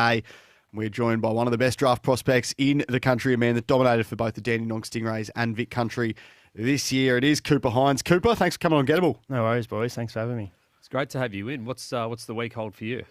Hey, we're joined by one of the best draft prospects in the country, a man that dominated for both the Dandenong Stingrays and Vic Country this year. It is Cooper Hines. Cooper, thanks for coming on Gettable. No worries, boys. Thanks for having me. It's great to have you in. What's the week hold for you?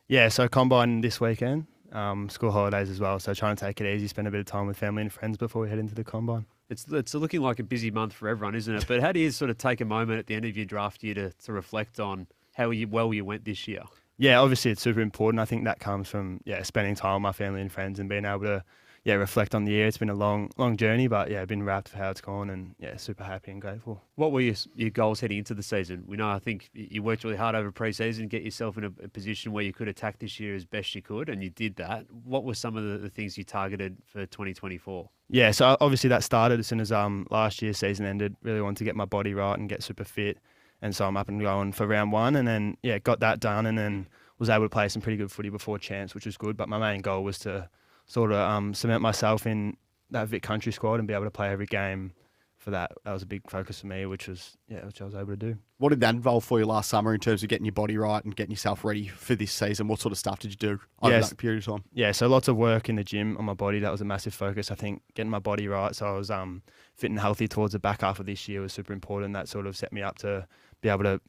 Yeah, so combine this weekend, school holidays as well. So trying to take it easy, spend a bit of time with family and friends before we head into the combine. It's looking like a busy month for everyone, isn't it? But how do you sort of take a moment at the end of your draft year to reflect on how well you went this year? Yeah, obviously it's super important. I think that comes from spending time with my family and friends and being able to reflect on the year. It's been a long journey, but been wrapped for how it's gone, and super happy and grateful. What were your goals heading into the season? We know I think you worked really hard over pre-season to get yourself in a position where you could attack this year as best you could, and you did that. What were some of the things you targeted for 2024? Yeah, so obviously that started as soon as last year's season ended. Really wanted to get my body right and get super fit, and so I'm up and going for round one, and then got that done, and then was able to play some pretty good footy before chance, which was good. But my main goal was to sort of cement myself in that Vic Country squad and be able to play every game for that. That was a big focus for me, which I was able to do. What did that involve for you last summer in terms of getting your body right and getting yourself ready for this season? What sort of stuff did you do over that period of time? Yeah, so lots of work in the gym on my body. That was a massive focus. I think getting my body right, so I was fit and healthy towards the back half of this year was super important. That sort of set me up to be able to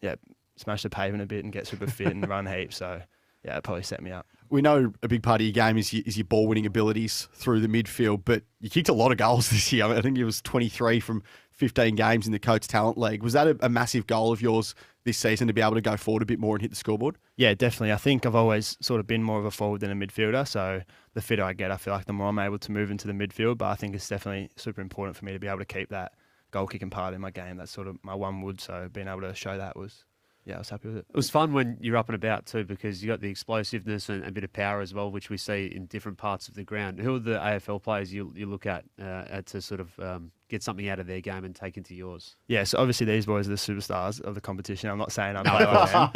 smash the pavement a bit and get super fit and run heaps. So it probably set me up. We know a big part of your game is your ball-winning abilities through the midfield, but you kicked a lot of goals this year. I think it was 23 from 15 games in the Coates Talent League. Was that a massive goal of yours this season to be able to go forward a bit more and hit the scoreboard? Yeah, definitely. I think I've always sort of been more of a forward than a midfielder, so the fitter I get, I feel like the more I'm able to move into the midfield, but I think it's definitely super important for me to be able to keep that goal-kicking part in my game. That's sort of my one wood, so being able to show that was... I was happy with it. It was fun when you're up and about too, because you got the explosiveness and a bit of power as well, which we see in different parts of the ground. Who are the AFL players you look at to sort of get something out of their game and take into yours? Yeah, so obviously these boys are the superstars of the competition. I'm not saying I'm playing like them,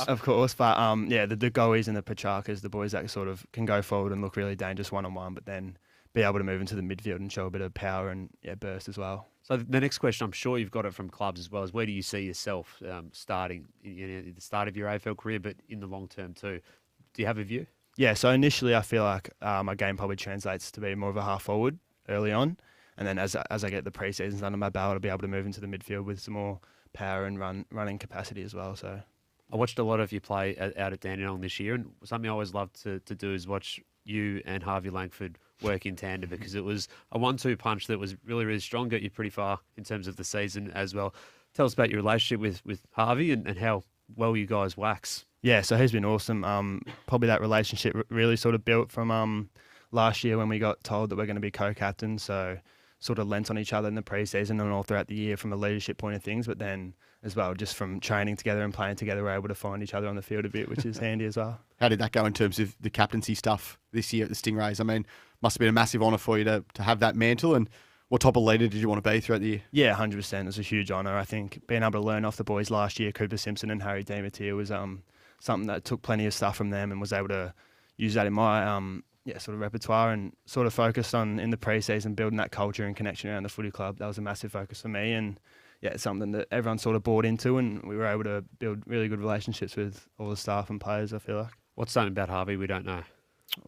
of course, but the goalies and the Pachakas, the boys that sort of can go forward and look really dangerous one-on-one, but then be able to move into the midfield and show a bit of power and burst as well. So the next question, I'm sure you've got it from clubs as well, is where do you see yourself starting at the start of your AFL career, but in the long term too? Do you have a view? Yeah, so initially I feel like my game probably translates to be more of a half forward early on, and then as I get the pre-seasons under my belt, I'll be able to move into the midfield with some more power and running capacity as well. So I watched a lot of you play out at Dandenong this year, and something I always love to do is watch you and Harvey Langford work in tandem, because it was a 1-2 punch that was really, really strong, got you pretty far in terms of the season as well. Tell us about your relationship with Harvey and how well you guys wax. Yeah, so he's been awesome. Probably that relationship really sort of built from last year when we got told that we're going to be co-captains, so sort of lent on each other in the pre-season and all throughout the year from a leadership point of things, but then as well, just from training together and playing together, we're able to find each other on the field a bit, which is handy as well. How did that go in terms of the captaincy stuff this year at the Stingrays? I mean, must have been a massive honour for you to have that mantle, and what type of leader did you want to be throughout the year? Yeah, 100%. It was a huge honour. I think being able to learn off the boys last year, Cooper Simpson and Harry Demeter, was something that took plenty of stuff from them and was able to use that in my sort of repertoire, and sort of focused on in the pre-season building that culture and connection around the footy club. That was a massive focus for me, and it's something that everyone sort of bought into, and we were able to build really good relationships with all the staff and players, I feel like. What's something about Harvey we don't know?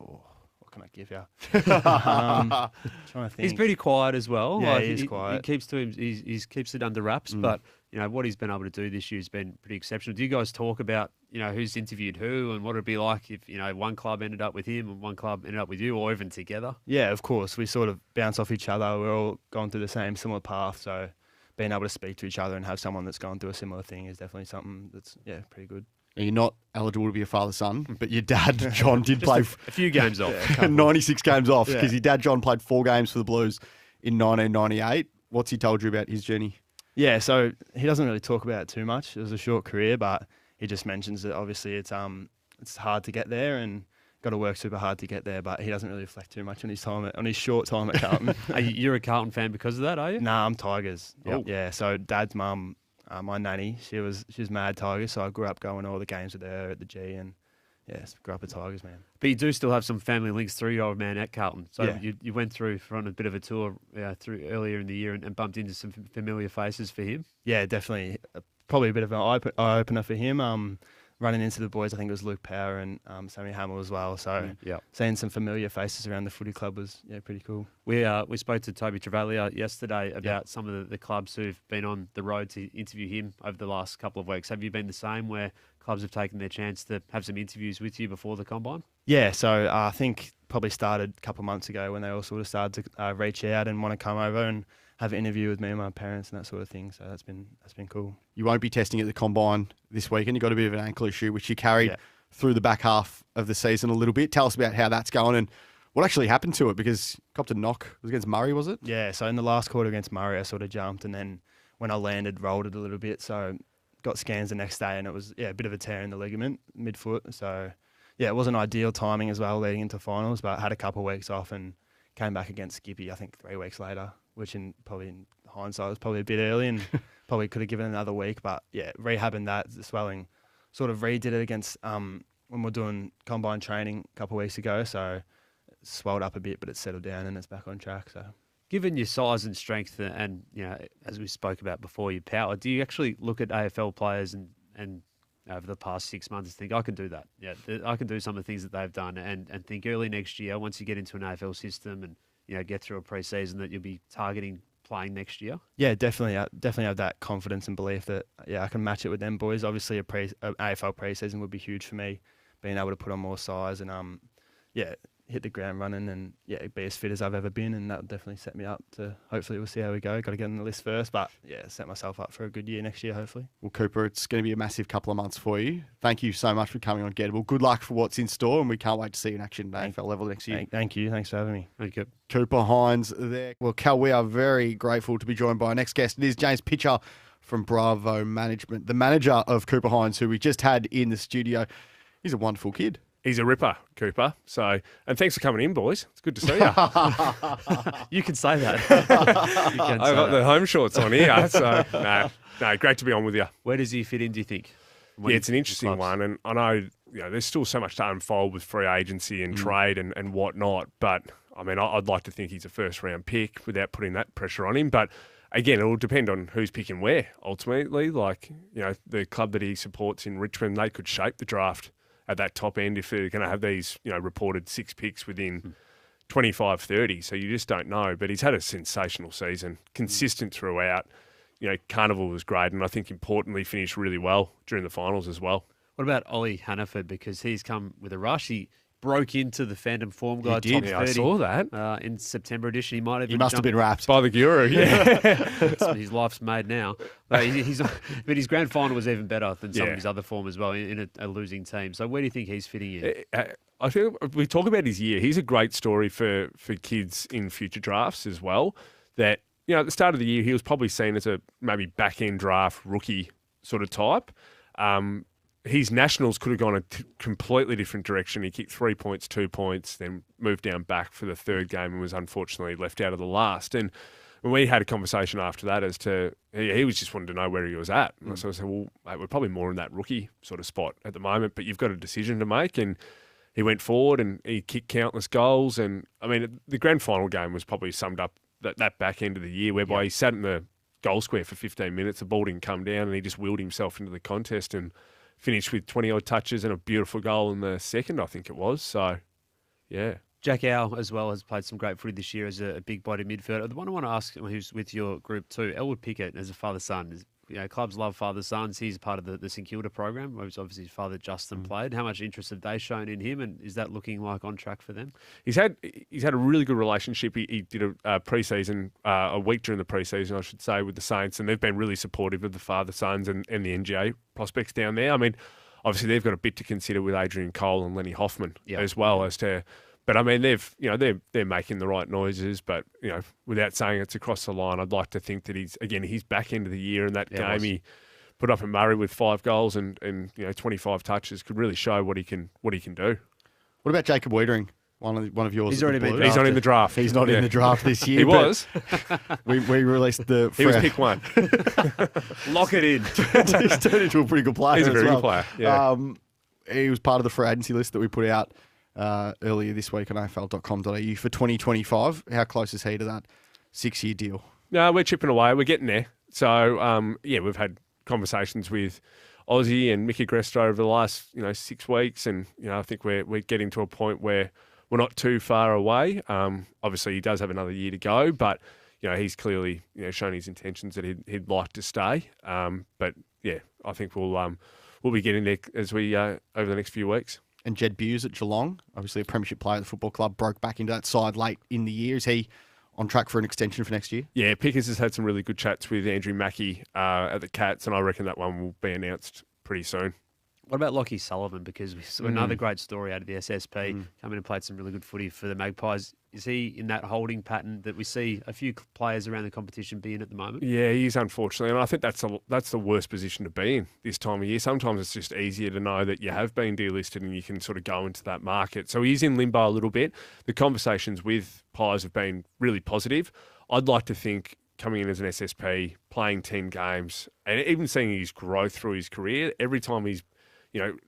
Oh, what can I give you? Trying to think. He's pretty quiet as well. Yeah, he's quiet. He keeps to him. He keeps it under wraps, but what he's been able to do this year has been pretty exceptional. Do you guys talk about who's interviewed who and what it'd be like if one club ended up with him and one club ended up with you, or even together? Yeah, of course. We sort of bounce off each other. We're all gone through the same similar path, so being able to speak to each other and have someone that's gone through a similar thing is definitely something that's pretty good. You're not eligible to be a father-son, but your dad, John, did play a few games off. 96 games off, because your dad, John, played 4 games for the Blues in 1998. What's he told you about his journey? Yeah, so he doesn't really talk about it too much. It was a short career, but he just mentions that obviously it's hard to get there and got to work super hard to get there, but he doesn't really reflect too much on his short time at Carlton. You're a Carlton fan because of that, are you? Nah, I'm Tigers. Yep. Yeah, so Dad's mum, my nanny, she's mad Tigers, so I grew up going to all the games with her at the G, and grew up a Tigers, man. But you do still have some family links through your old man at Carlton. So Yeah. you went through on a bit of a tour through earlier in the year and bumped into some familiar faces for him. Yeah, definitely. Probably a bit of an eye opener for him. running into the boys, I think it was Luke Power and Sammy Hamill as well. So seeing some familiar faces around the footy club was pretty cool. We spoke to Toby Travaglia yesterday about some of the clubs who've been on the road to interview him over the last couple of weeks. Have you been the same, where clubs have taken their chance to have some interviews with you before the combine? Yeah, so I think probably started a couple of months ago when they all sort of started to reach out and want to come over and have an interview with me and my parents and that sort of thing. So that's been cool. You won't be testing at the combine this weekend. You got a bit of an ankle issue, which you carried through the back half of the season a little bit. Tell us about how that's going and what actually happened to it, because you copped a knock. It was against Murray, was it? Yeah, so in the last quarter against Murray, I sort of jumped, and then when I landed, rolled it a little bit. So got scans the next day, and it was a bit of a tear in the ligament, midfoot. So it wasn't ideal timing as well leading into finals, but I had a couple of weeks off and came back against Skippy, I think 3 weeks later, which in hindsight was probably a bit early and probably could have given another week. But rehabbing that, the swelling, sort of redid it against when we're doing combine training a couple of weeks ago. So it swelled up a bit, but it's settled down and it's back on track. So, given your size and strength and as we spoke about before, your power, do you actually look at AFL players and over the past 6 months and think, I can do that? Yeah, I can do some of the things that they've done, and think early next year, once you get into an AFL system and get through a pre-season, that you'll be targeting playing next year? Yeah, definitely have that confidence and belief that I can match it with them boys. Obviously, a AFL pre-season would be huge for me, being able to put on more size and hit the ground running and be as fit as I've ever been, and that would definitely set me up to, hopefully we'll see how we go. Got to get on the list first, but set myself up for a good year next year, hopefully. Well, Cooper, it's going to be a massive couple of months for you. Thank you so much for coming on Gettable. Good luck for what's in store, and we can't wait to see you in action at AFL level next year. Thank you. Thanks for having me. Thank you. Cooper Hines there. Well, Cal, we are very grateful to be joined by our next guest. It is James Pitcher from Bravo Management, the manager of Cooper Hines, who we just had in the studio. He's a wonderful kid. He's a ripper, Cooper. So, and thanks for coming in, boys. It's good to see you. You can say that. I've got the home shorts on here, so no, great to be on with you. Where does he fit in, do you think? It's an interesting one, and I know there's still so much to unfold with free agency and trade and whatnot. But I mean, I'd like to think he's a first round pick without putting that pressure on him. But again, it will depend on who's picking where. Ultimately, the club that he supports in Richmond, they could shape the draft at that top end if they're going to have these, reported 6 picks within 25, 30. So you just don't know. But he's had a sensational season, consistent throughout. Carnival was great, and I think importantly finished really well during the finals as well. What about Ollie Hannaford? Because he's come with a rush. He broke into the fandom form guide top 30. I saw that. In September edition. He must have been wrapped by the guru. His life's made now. But his grand final was even better than some of his other form as well in a losing team. So where do you think he's fitting in? I think we talk about his year. He's a great story for kids in future drafts as well. That at the start of the year he was probably seen as a maybe back end draft rookie sort of type. His nationals could have gone a completely different direction. He kicked 3 points, 2 points, then moved down back for the third game and was unfortunately left out of the last. And we had a conversation after that as to he was just wanted to know where he was at. So I said, well, mate, we're probably more in that rookie sort of spot at the moment, but you've got a decision to make. And he went forward and he kicked countless goals. And I mean, the grand final game was probably summed up that back end of the year, whereby he sat in the goal square for 15 minutes. The ball didn't come down, and he just wheeled himself into the contest and finished with 20-odd touches and a beautiful goal in the second, I think it was. So, yeah. Jack Ow as well has played some great footy this year as a big body midfielder. The one I want to ask, who's with your group too, Elwood Pickett as a father-son. Clubs love father-sons. He's part of the St Kilda program, which obviously his father Justin played. How much interest have they shown in him, and is that looking like on track for them? He's had a really good relationship. He did a pre-season, a week during the pre-season, I should say, with the Saints, and they've been really supportive of the father-sons and the NGA prospects down there. I mean, obviously they've got a bit to consider with Adrian Cole and Lenny Hoffman as well as to. But I mean, they're making the right noises. But without saying it's across the line, I'd like to think that he's back into the year in that game. He put up a Murray with 5 goals and 25 touches. Could really show what he can do. What about Jacob Wiedering? One of yours. He's already been drafted. He's not in the draft. He's not in the draft this year. He was. We released the. He was pick 1. Lock it in. He's turned into a pretty good player. He's a very good player. Yeah. He was part of the free agency list that we put out earlier this week on afl.com.au for 2025. How close is he to that 6-year deal? No, we're chipping away. We're getting there. So, we've had conversations with Aussie and Mickey Gresta over the last 6 weeks, and I think we're getting to a point where we're not too far away. Obviously, he does have another year to go, but he's clearly shown his intentions that he'd like to stay. But yeah, I think we'll be getting there as we over the next few weeks. And Jed Bewes at Geelong, obviously a premiership player at the football club, broke back into that side late in the year. Is he on track for an extension for next year? Yeah, Pickers has had some really good chats with Andrew Mackey at the Cats, and I reckon that one will be announced pretty soon. What about Lockie Sullivan? Because we saw another great story out of the SSP. Come in and played some really good footy for the Magpies. Is he in that holding pattern that we see a few players around the competition be in at the moment? Yeah, he is, unfortunately. And I think that's the worst position to be in this time of year. Sometimes it's just easier to know that you have been delisted and you can sort of go into that market. So he's in limbo a little bit. The conversations with Pies have been really positive. I'd like to think coming in as an SSP, playing 10 games, and even seeing his growth through his career, every time he's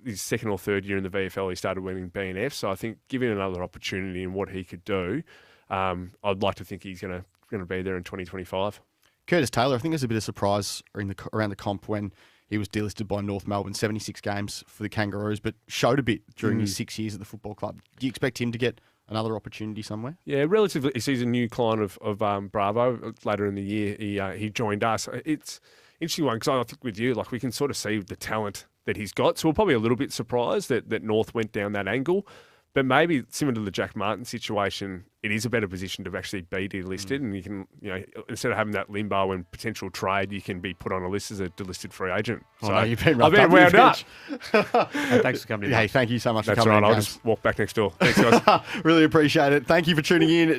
his second or third year in the VFL, he started winning B&F. So I think giving another opportunity in what he could do, I'd like to think he's going to be there in 2025. Curtis Taylor, I think there's a bit of surprise around the comp when he was delisted by North Melbourne, 76 games for the Kangaroos, but showed a bit during his 6 years at the football club. Do you expect him to get another opportunity somewhere? Yeah, relatively. He's a new client of Bravo. Later in the year, he joined us. It's an interesting one because I think with you, we can sort of see the talent that he's got. So we're probably a little bit surprised that North went down that angle. But maybe similar to the Jack Martin situation, it is a better position to actually be delisted, and you can, instead of having that limbo and potential trade, you can be put on a list as a delisted free agent. Oh, so no, you've been I've been wound up. Thanks for coming in. Hey, thank you so much That's for coming right. in. I'll just walk back next door. Thanks, guys. Really appreciate it. Thank you for tuning in.